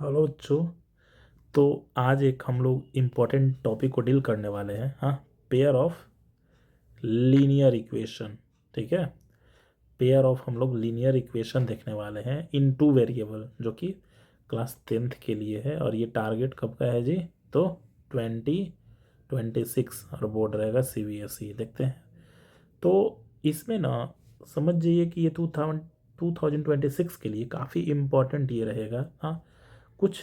Hello बच्चों। तो आज एक हम लोग इम्पोर्टेंट टॉपिक को डील करने वाले हैं। हाँ, पेयर ऑफ लीनियर इक्वेशन। ठीक है, पेयर ऑफ हम लोग लीनियर इक्वेशन देखने वाले हैं इन टू वेरिएबल, जो कि क्लास 10th के लिए है। और ये टारगेट कब का है जी? तो 2026 और बोर्ड रहेगा CBSE। देखते हैं। तो इसमें ना समझ जाइए कि ये 2026 के लिए काफ़ी इम्पोर्टेंट ये रहेगा। हाँ, कुछ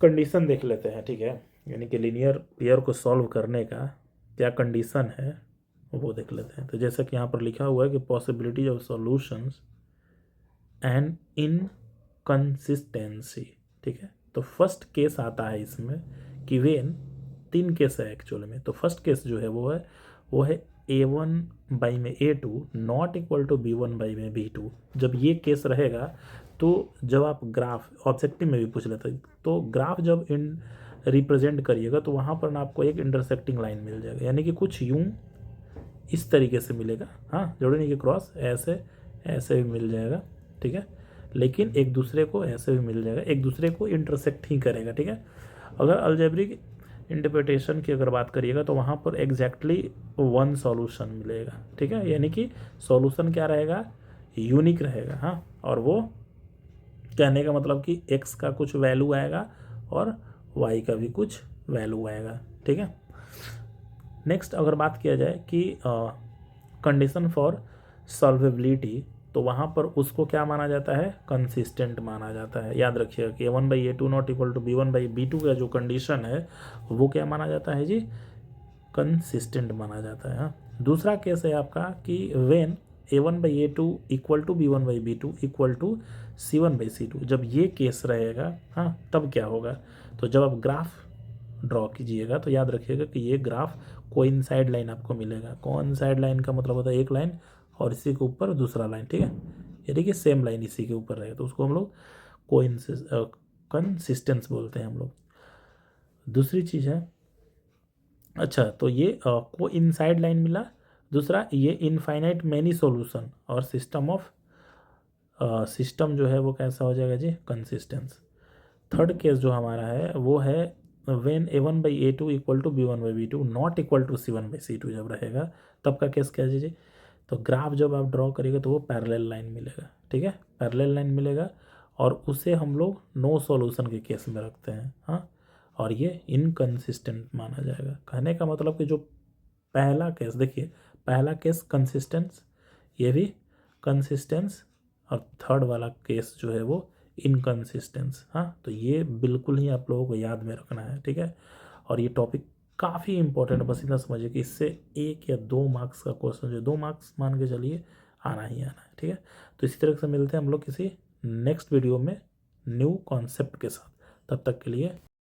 कंडीशन देख लेते हैं। ठीक है, यानी कि लीनियर पेयर को सॉल्व करने का क्या कंडीशन है वो देख लेते हैं। तो जैसा कि यहाँ पर लिखा हुआ है कि possibility of solutions and inconsistency. ठीक है, तो फर्स्ट केस आता है इसमें कि वेन, तीन केस है एक्चुअल में। तो फर्स्ट केस जो है वो है A1/A2 not equal to B1/B2। जब ये केस रहेगा तो जब आप ग्राफ ऑब्जेक्टिव में भी पूछ लेते हैं, तो ग्राफ जब इन रिप्रेजेंट करिएगा तो वहाँ पर ना आपको एक इंटरसेक्टिंग लाइन मिल जाएगा, यानी कि कुछ यूं इस तरीके से मिलेगा। हाँ, जरूरी नहीं कि क्रॉस, ऐसे ऐसे भी मिल जाएगा। ठीक है, लेकिन एक दूसरे को ऐसे भी मिल जाएगा, एक दूसरे को इंटरसेक्ट ही करेगा। ठीक है, अगर अलजेब्रिक इंटरप्रिटेशन की अगर बात करिएगा तो वहाँ पर एग्जैक्टली वन सॉल्यूशन मिलेगा। ठीक है, यानी कि सॉल्यूशन क्या रहेगा? यूनिक रहेगा। हाँ, और वो कहने का मतलब कि x का कुछ वैल्यू आएगा और y का भी कुछ वैल्यू आएगा। ठीक है, नेक्स्ट अगर बात किया जाए कि कंडीशन फॉर सॉल्वेबिलिटी, तो वहाँ पर उसको क्या माना जाता है? कंसिस्टेंट माना जाता है। याद रखिएगा कि A1/A2 not equal to B1/B2 का जो कंडीशन है वो क्या माना जाता है जी? कंसिस्टेंट माना जाता है। हाँ, दूसरा केस है आपका कि when A1/A2 equal to B1/B2 equal to C1/C2। जब ये केस रहेगा, हाँ, तब क्या होगा? तो जब आप ग्राफ ड्रॉ कीजिएगा तो याद रखिएगा कि ये ग्राफ कोइंसाइड लाइन आपको मिलेगा। कोइंसाइड लाइन का मतलब होता है एक लाइन और इसी के ऊपर दूसरा लाइन। ठीक है, यानी कि सेम लाइन इसी के ऊपर रहेगा, तो उसको हम लोग कंसिस्टेंस बोलते हैं हम लोग। दूसरी चीज़ है, अच्छा, तो ये को इनसाइड लाइन मिला। दूसरा, ये इनफाइनाइट मैनी सॉल्यूशन और सिस्टम जो है वो कैसा हो जाएगा जी? कंसिस्टेंस। थर्ड केस जो हमारा है वो है when A1/A2 equal to B1/B2 not equal to C1/C2 जब रहेगा, तब का केस क्या है जी? तो ग्राफ जब आप ड्रॉ करेंगे तो वो पैरेलल लाइन मिलेगा। ठीक है, पैरेलल लाइन मिलेगा और उसे हम लोग नो सॉल्यूशन के केस में रखते हैं। हाँ, और ये इनकंसिस्टेंट माना जाएगा। कहने का मतलब कि जो पहला केस देखिए, पहला केस कंसिस्टेंस, ये भी कंसिस्टेंस, और थर्ड वाला केस जो है वो इनकंसिस्टेंस। हाँ, तो ये बिल्कुल ही आप लोगों को याद में रखना है। ठीक है, और ये टॉपिक काफ़ी इंपॉर्टेंट है। बस इतना समझिए कि इससे 1 या 2 मार्क्स का क्वेश्चन, जो 2 मार्क्स मान के चलिए, आना ही आना है। ठीक है, तो इसी तरह से मिलते हैं हम लोग किसी नेक्स्ट वीडियो में न्यू कॉन्सेप्ट के साथ। तब तक के लिए